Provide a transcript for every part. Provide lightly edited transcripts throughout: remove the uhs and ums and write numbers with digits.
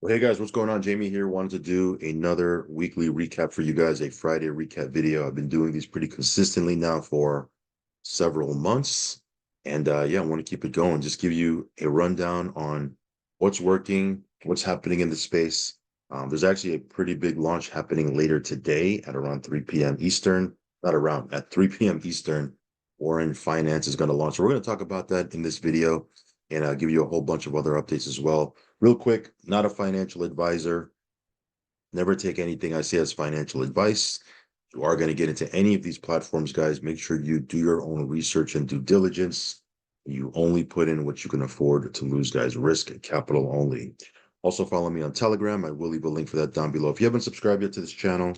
Well, hey guys, what's going on? Jamie here. Wanted to do another weekly recap for you guys, a Friday recap video. I've been doing these pretty consistently now for several months. And yeah, I want to keep it going. Just give you a rundown on what's working, what's happening in the space. There's actually a pretty big launch happening later today at around 3 p.m. Eastern. Not around, at 3 p.m. Eastern. Warren Finance is going to launch. So we're going to talk about that in this video and give you a whole bunch of other updates as well. Real quick, not a financial advisor. Never take anything I say as financial advice. You are going to get into any of these platforms, guys. Make sure you do your own research and due diligence. You only put in what you can afford to lose, guys. Risk capital only. Also, follow me on Telegram. I will leave a link for that down below. If you haven't subscribed yet to this channel,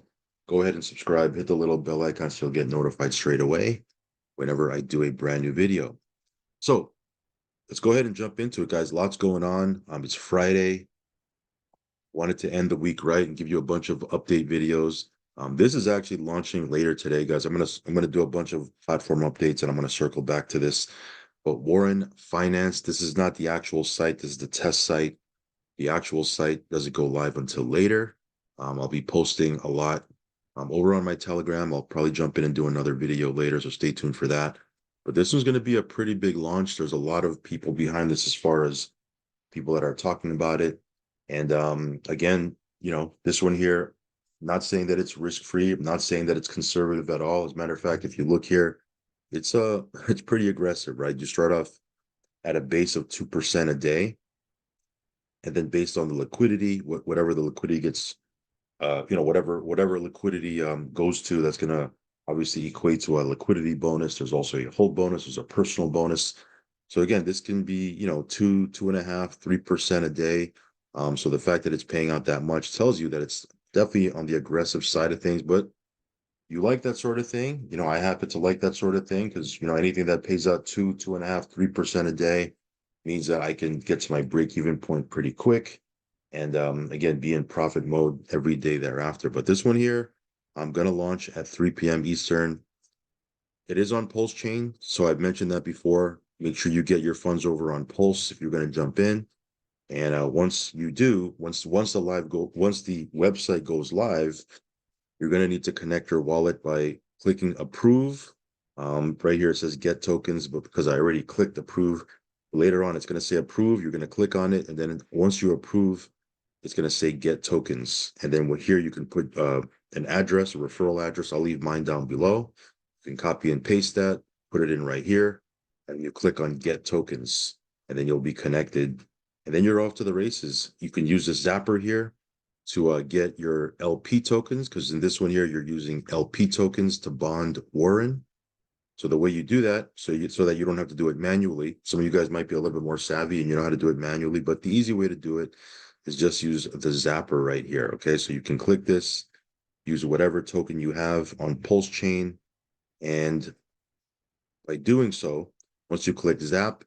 go ahead and subscribe. Hit the little bell icon so you'll get notified straight away whenever I do a brand new video. So let's go ahead and jump into it, guys. Lots going on. It's Friday. Wanted to end the week right and give you a bunch of update videos. This is actually launching later today, guys. I'm gonna do a bunch of platform updates and I'm gonna circle back to this. But Warren Finance, this is not the actual site. This is the test site. The actual site doesn't go live until later. I'll be posting a lot over on my Telegram. I'll probably jump in and do another video later, so stay tuned for that. But this one's going to be a pretty big launch. There's a lot of people behind this as far as people that are talking about it. And again, this one here, not saying that it's risk-free. I'm not saying that it's conservative at all. As a matter of fact, if you look here, it's it's pretty aggressive, right? You start off at a base of 2% a day, and then based on the liquidity, whatever the liquidity gets, whatever liquidity goes to, that's gonna obviously equate to a liquidity bonus. There's also a hold bonus. There's a personal bonus. So again, this can be, 2.5, 3% a day. So the fact that it's paying out that much tells you that it's definitely on the aggressive side of things. But you like that sort of thing. I happen to like that sort of thing because anything that pays out 2.5, 3% a day means that I can get to my break-even point pretty quick. And again, be in profit mode every day thereafter. But this one here, I'm gonna launch at 3 p.m. Eastern. It is on Pulse Chain, so I've mentioned that before. Make sure you get your funds over on Pulse if you're going to jump in. And once you do, once the website goes live, you're going to need to connect your wallet by clicking approve. Right here it says get tokens, but because I already clicked approve, later on it's going to say approve. You're going to click on it, and then once you approve, it's going to say get tokens. And then here you can put an address, a referral address. I'll leave mine down below. You can copy and paste that, put it in right here, and you click on get tokens, and then you'll be connected. And then you're off to the races. You can use the Zapper here to get your LP tokens, because in this one here, you're using LP tokens to bond Warren. So the way you do that, so that you don't have to do it manually. Some of you guys might be a little bit more savvy and you know how to do it manually, but the easy way to do it is just use the Zapper right here. Okay, so you can click this, use whatever token you have on Pulse Chain, and by doing so, once you click Zap,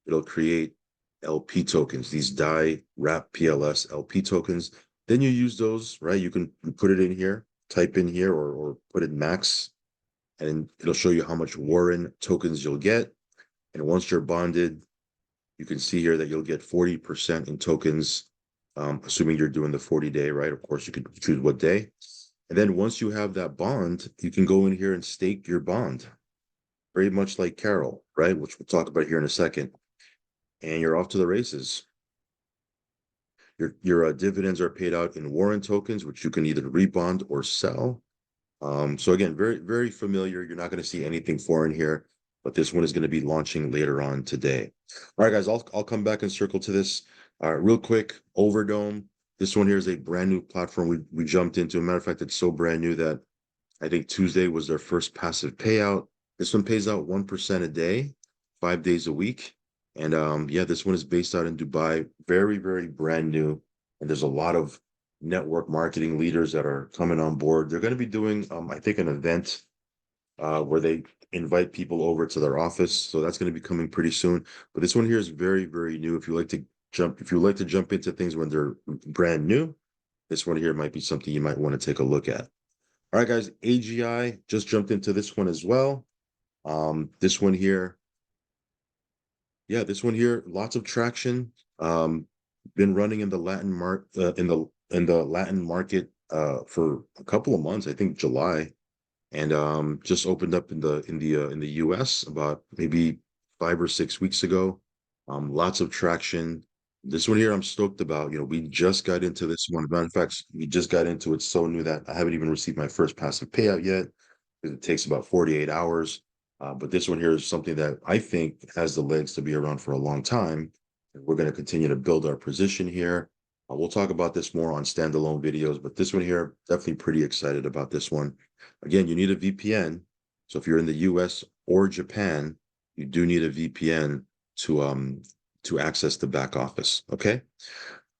it'll create LP tokens, these DAI wrap PLS LP tokens. Then you use those, right? You can put it in here, type in here, or put in max, and it'll show you how much Warren tokens you'll get. And once you're bonded, you can see here that you'll get 40% in tokens, assuming you're doing the 40-day, right? Of course, you could choose what day. And then once you have that bond, you can go in here and stake your bond, very much like Carol, right? Which we'll talk about here in a second. And you're off to the races. Your dividends are paid out in Warren tokens, which you can either rebond or sell. So again, very, very familiar. You're not going to see anything foreign here, but this one is going to be launching later on today. All right, guys, I'll come back and circle to this. Real quick, Overdome. This one here is a brand new platform we jumped into. As a matter of fact, it's so brand new that I think Tuesday was their first passive payout. This one pays out 1% a day, 5 days a week. And yeah, this one is based out in Dubai. Very, very brand new. And there's a lot of network marketing leaders that are coming on board. They're going to be doing, I think, an event where they invite people over to their office. So that's going to be coming pretty soon. But this one here is very, very new. If you like to jump into things when they're brand new, this one here might be something you might want to take a look at. All right, guys, AGI just jumped into this one as well. This one here, yeah, this one here, lots of traction. been running in the Latin market for a couple of months. I think July, and just opened up in the US about maybe 5 or 6 weeks ago. Lots of traction. This one here I'm stoked about. We just got into this one. Matter of fact, we just got into it so new that I haven't even received my first passive payout yet. It takes about 48 hours. But this one here is something that I think has the legs to be around for a long time. And we're going to continue to build our position here. We'll talk about this more on standalone videos, but this one here, definitely pretty excited about this one. Again, you need a VPN. So if you're in the US or Japan, you do need a VPN to access the back office. Okay.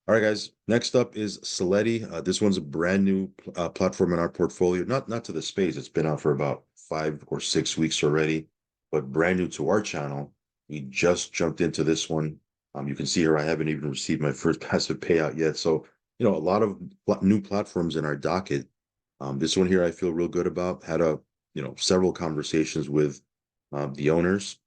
All right, guys. Next up is Soleti. This one's a brand new platform in our portfolio. Not to the space. It's been out for about 5 or 6 weeks already, but brand new to our channel. We just jumped into this one. You can see here I haven't even received my first passive payout yet. So, a lot of new platforms in our docket. This one here I feel real good about. Had several conversations with the owners.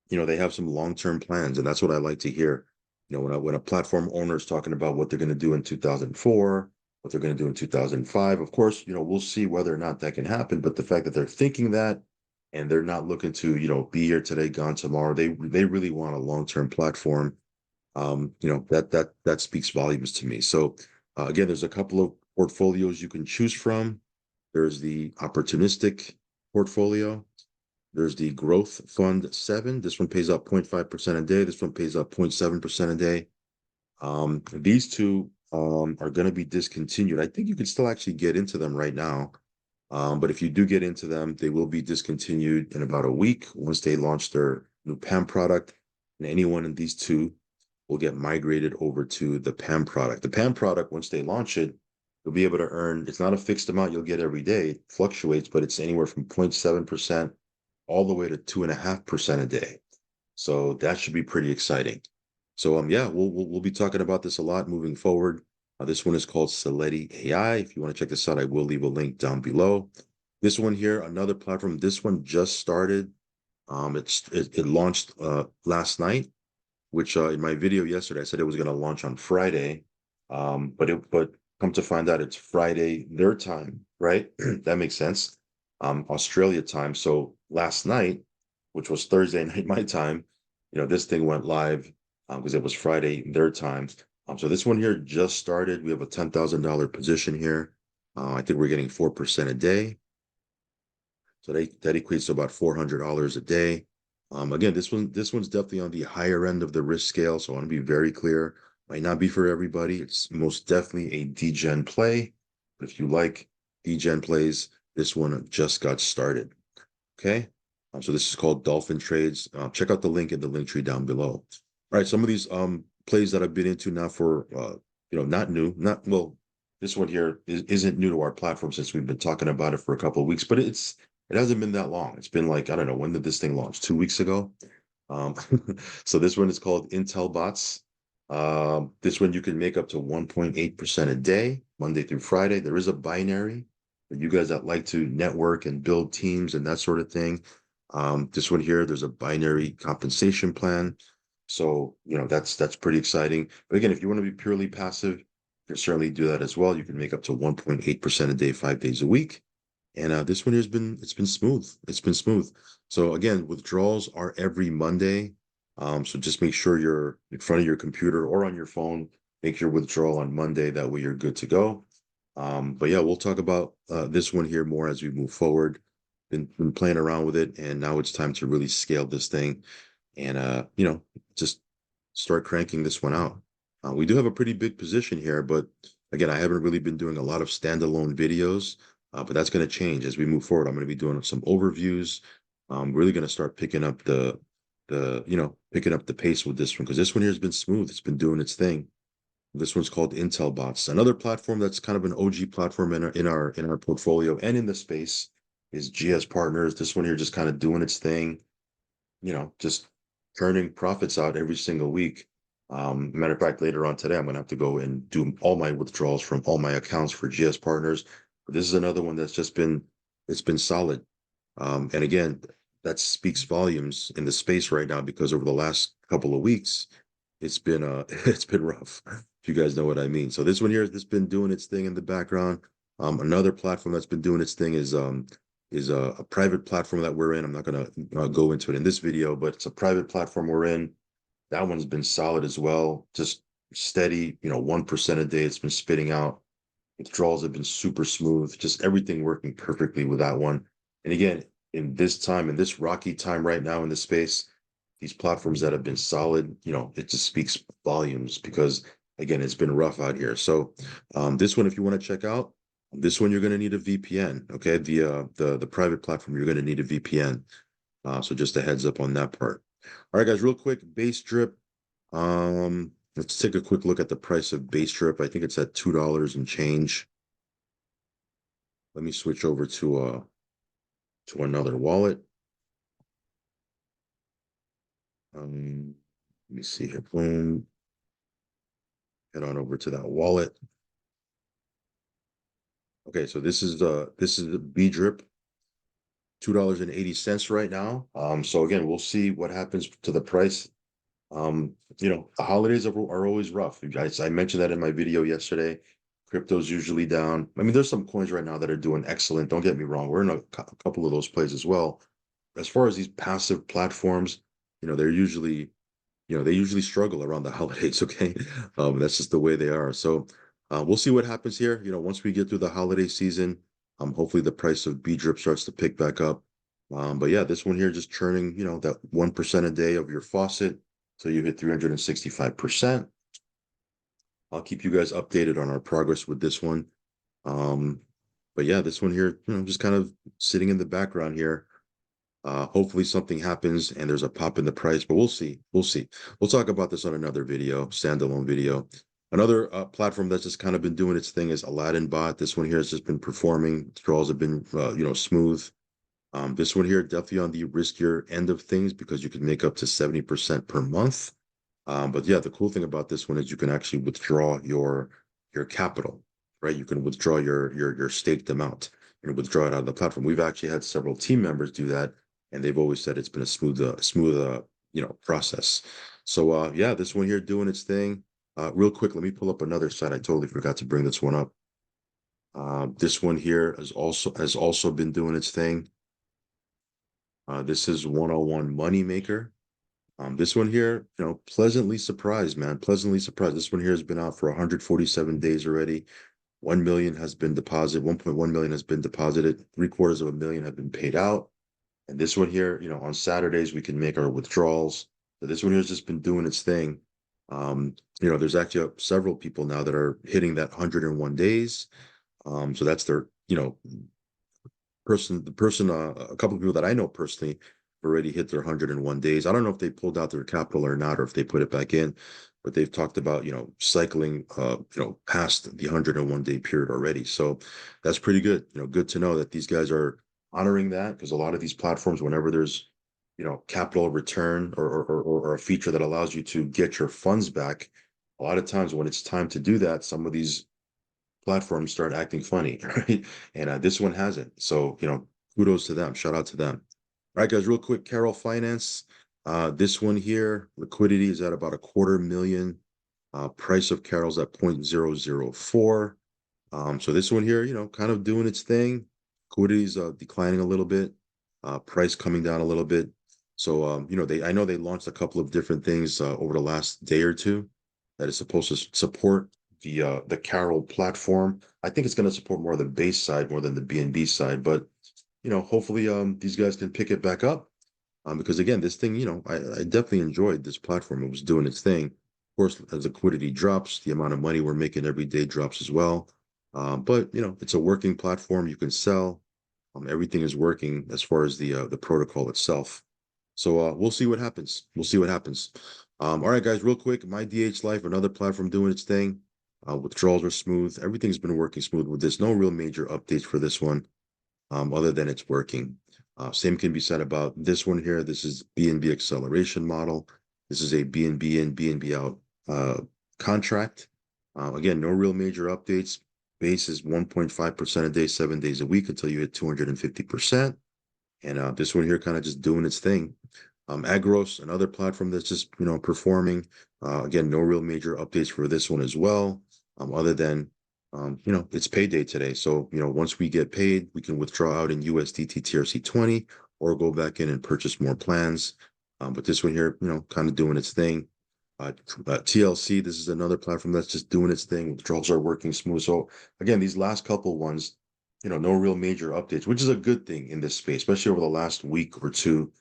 They have some long-term plans, and that's what I like to hear. When a platform owner is talking about what they're going to do in 2004, what they're going to do in 2005, of course, we'll see whether or not that can happen. But the fact that they're thinking that and they're not looking to, be here today, gone tomorrow, they really want a long-term platform. That speaks volumes to me. So again, there's a couple of portfolios you can choose from. There's the opportunistic portfolio. There's the Growth Fund 7. This one pays out 0.5% a day. This one pays out 0.7% a day. These two are going to be discontinued. I think you can still actually get into them right now. But if you do get into them, they will be discontinued in about a week once they launch their new PAM product. And anyone in these two will get migrated over to the PAM product. The PAM product, once they launch it, you'll be able to earn, it's not a fixed amount you'll get every day. It fluctuates, but it's anywhere from 0.7% all the way to 2.5% a day. So that should be pretty exciting. So yeah, we'll be talking about this a lot moving forward. This one is called Soleti AI. If you want to check this out, I will leave a link down below. This one here, another platform. This one just started. It launched last night, which in my video yesterday I said it was going to launch on Friday. But come to find out it's Friday their time, right? That makes sense. Australia time. So last night, which was Thursday night my time, this thing went live because it was Friday their time. So this one here just started. We have a $10,000 position here. I think we're getting 4% a day. So that equates to about $400 a day. Again, this one's definitely on the higher end of the risk scale. So I want to be very clear. Might not be for everybody. It's most definitely a degen play. But if you like degen plays, this one just got started. Okay. So this is called Dolphin Trades. Check out the link in the link tree down below. All right. Some of these plays that I've been into now for not new, this one here isn't new to our platform since we've been talking about it for a couple of weeks, but it hasn't been that long. It's been like, I don't know, when did this thing launch? 2 weeks ago. So this one is called Intel Bots. This one you can make up to 1.8% a day, Monday through Friday. There is a binary for you guys that like to network and build teams and that sort of thing. This one here, there's a binary compensation plan. So, that's pretty exciting. But again, if you want to be purely passive, you can certainly do that as well. You can make up to 1.8% a day, 5 days a week. And this one here's it's been smooth. It's been smooth. So again, withdrawals are every Monday. So just make sure you're in front of your computer or on your phone. Make your withdrawal on Monday. That way you're good to go. But yeah, we'll talk about this one here more as we move forward. Been playing around with it, and now it's time to really scale this thing and just start cranking this one out. We do have a pretty big position here, but again, I haven't really been doing a lot of standalone videos, but that's going to change as we move forward. I'm going to be doing some overviews. I'm really going to start picking up the pace with this one because this one here has been smooth. It's been doing its thing. This one's called Intel Bots. Another platform that's kind of an OG platform in our portfolio and in the space is GS Partners. This one here just kind of doing its thing, just turning profits out every single week. Matter of fact, later on today, I'm going to have to go and do all my withdrawals from all my accounts for GS Partners. But this is another one that's it's been solid. And again, that speaks volumes in the space right now because over the last couple of weeks, it's been it's been rough, if you guys know what I mean. So this one here has been doing its thing in the background. Another platform that's been doing its thing is a private platform that we're in. I'm not gonna go into it in this video, but it's a private platform we're in. That one's been solid as well. Just steady, 1% a day. It's been spitting out. Withdrawals have been super smooth. Just everything working perfectly with that one. And again, in this time, in this rocky time right now in this space, these platforms that have been solid, it just speaks volumes because again, it's been rough out here. So this one, if you want to check out, this one you're going to need a VPN. Okay, the private platform you're going to need a VPN. So just a heads up on that part. All right, guys, real quick, base drip. Let's take a quick look at the price of base drip. I think it's at $2 and change. Let me switch over to another wallet. Let me see here. Boom. Head on over to that wallet. Okay, so this is the B drip, $2.80 right now. So again, we'll see what happens to the price. The holidays are always rough. You guys, I mentioned that in my video yesterday. Crypto's usually down. I mean, there's some coins right now that are doing excellent. Don't get me wrong. We're in a couple of those plays as well. As far as these passive platforms, they're usually they usually struggle around the holidays. Okay, that's just the way they are. So we'll see what happens here. Once we get through the holiday season, hopefully the price of B drip starts to pick back up. But yeah, this one here just churning, that 1% a day of your faucet, so you hit 365%. I'll keep you guys updated on our progress with this one. But yeah, this one here, just kind of sitting in the background here. Hopefully something happens and there's a pop in the price, but we'll see. We'll see. We'll talk about this on another video, standalone video. Another platform that's just kind of been doing its thing is Aladdin Bot. This one here has just been performing. Withdrawals have been, smooth. This one here definitely on the riskier end of things because you can make up to 70% per month. But yeah, the cool thing about this one is you can actually withdraw your capital, right? You can withdraw your staked amount and withdraw it out of the platform. We've actually had several team members do that, and they've always said it's been a smooth process. So yeah, this one here doing its thing. Real quick, let me pull up another site. I totally forgot to bring this one up. This one here has also been doing its thing. This is 101 Moneymaker. This one here, pleasantly surprised, man. Pleasantly surprised. This one here has been out for 147 days already. 1 million has been deposited, 1.1 million has been deposited, 750,000 have been paid out. And this one here, on Saturdays, we can make our withdrawals. So this one here has just been doing its thing. There's actually several people now that are hitting that 101 days. So that's their, a couple of people that I know personally already hit their 101 days. I don't know if they pulled out their capital or not, or if they put it back in, but they've talked about, cycling, past the 101-day period already. So that's pretty good. Good to know that these guys are honoring that because a lot of these platforms, whenever there's, capital return or a feature that allows you to get your funds back, a lot of times when it's time to do that, some of these platforms start acting funny, right? And this one hasn't. So, kudos to them. Shout out to them. All right, guys, real quick, Carol Finance. This one here, liquidity is at about 250,000. Price of Carol's at 0.004. So this one here, kind of doing its thing. Liquidity is declining a little bit. Price coming down a little bit. So, I know they launched a couple of different things over the last day or two that is supposed to support the Carol platform. I think it's going to support more of the base side more than the BNB side, but hopefully these guys can pick it back up. Because again, this thing, I definitely enjoyed this platform. It was doing its thing. Of course, as liquidity drops, the amount of money we're making every day drops as well. But it's a working platform. You can sell. Everything is working as far as the protocol itself. So we'll see what happens. We'll see what happens. All right, guys, real quick, my DH Life, another platform doing its thing. Withdrawals are smooth. Everything's been working smooth with this. No real major updates for this one, other than it's working. Same can be said about this one here. This is BNB acceleration model. This is a BNB in, BNB out contract. Again, no real major updates. Base is 1.5% a day, 7 days a week until you hit 250%. And this one here kind of just doing its thing. Agros, another platform that's just performing. Again, no real major updates for this one as well, other than it's payday today. So once we get paid, we can withdraw out in USDT TRC20 or go back in and purchase more plans. But this one here, kind of doing its thing. TLC, this is another platform that's just doing its thing. Withdrawals are working smooth. So again, these last couple ones, no real major updates, which is a good thing in this space, especially over the last week or two.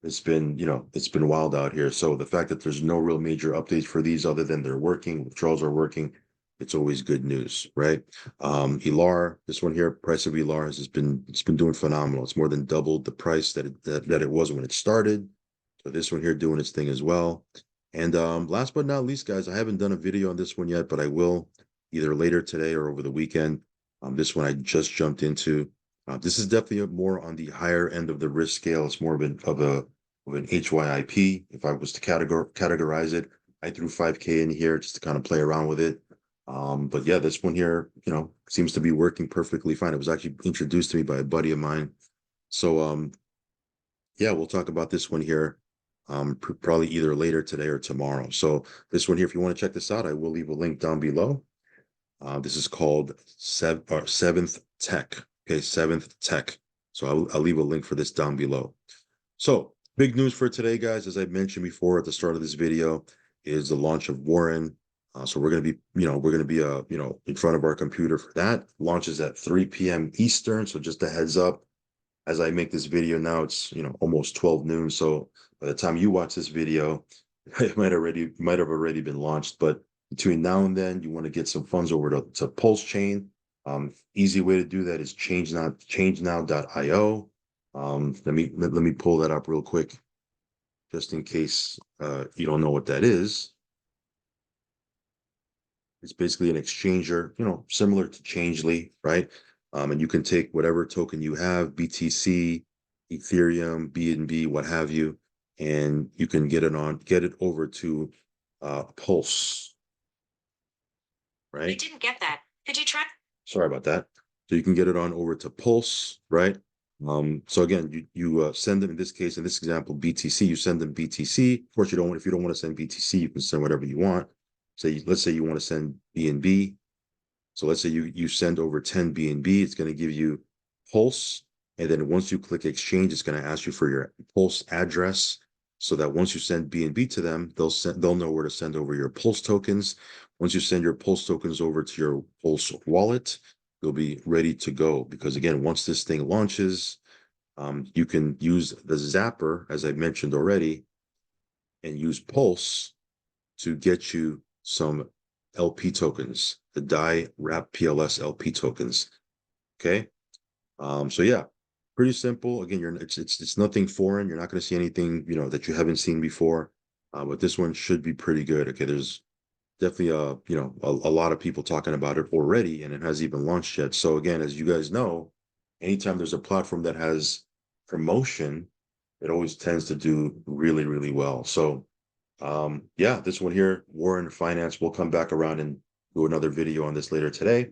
It's been wild out here. So the fact that there's no real major updates for these other than they're working, withdrawals are working, it's always good news, right? ELAR, this one here, price of ELAR has been doing phenomenal. It's more than doubled the price that it was when it started. So this one here doing its thing as well. And last but not least, guys, I haven't done a video on this one yet, but I will either later today or over the weekend. This one I just jumped into. This is definitely more on the higher end of the risk scale. It's more of an HYIP. If I was to categorize it, I threw 5K in here just to kind of play around with it. But yeah, this one here, seems to be working perfectly fine. It was actually introduced to me by a buddy of mine. So yeah, we'll talk about this one here probably either later today or tomorrow. So this one here, if you want to check this out, I will leave a link down below. This is called Seventh Tech. Okay, Seventh Tech. So I'll leave a link for this down below. So big news for today, guys, as I mentioned before at the start of this video, is the launch of Warren. So we're going to be in front of our computer for that. Launches at 3 p.m. Eastern. So just a heads up, as I make this video now, it's almost 12 noon. So by the time you watch this video, it might have already been launched. But between now and then, you want to get some funds over to Pulse Chain. Easy way to do that is changenow.io. Let me pull that up real quick, just in case you don't know what that is. It's basically an exchanger, similar to Changely, right? And you can take whatever token you have, BTC, Ethereum, BNB, what have you, and you can get it over to Pulse, right? I didn't get that. Could you try? Sorry about that. So you can get it on over to Pulse, right? So again, you send them, in this case, in this example, BTC, you send them BTC. Of course, if you don't want to send BTC, you can send whatever you want. Let's say you want to send BNB. So let's say you send over 10 BNB, it's going to give you Pulse. And then once you click exchange, it's going to ask you for your Pulse address, so that once you send BNB to them, they'll know where to send over your Pulse tokens. Once you send your Pulse tokens over to your Pulse wallet, you'll be ready to go. Because again, once this thing launches, you can use the Zapper, as I mentioned already, and use Pulse to get you some LP tokens, the DAI Wrap PLS LP tokens. Okay. So yeah, pretty simple. Again, it's nothing foreign. You're not going to see anything, that you haven't seen before. But this one should be pretty good. Okay. There's definitely a lot of people talking about it already, and it hasn't even launched yet. So again, as you guys know, anytime there's a platform that has promotion, it always tends to do really, really well. So yeah, this one here, Warren Finance, we'll come back around and do another video on this later today.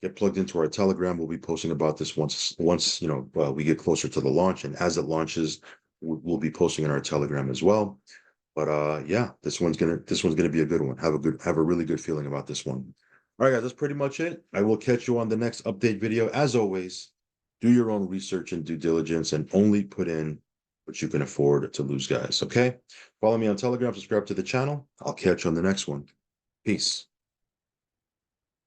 Get plugged into our Telegram. We'll be posting about this once we get closer to the launch, and as it launches, we'll be posting in our Telegram as well. But yeah, this one's gonna be a good one. Have a really good feeling about this one. All right, guys, that's pretty much it. I will catch you on the next update video. As always, do your own research and due diligence, and only put in what you can afford to lose, guys. Okay? Follow me on Telegram, subscribe to the channel. I'll catch you on the next one. Peace.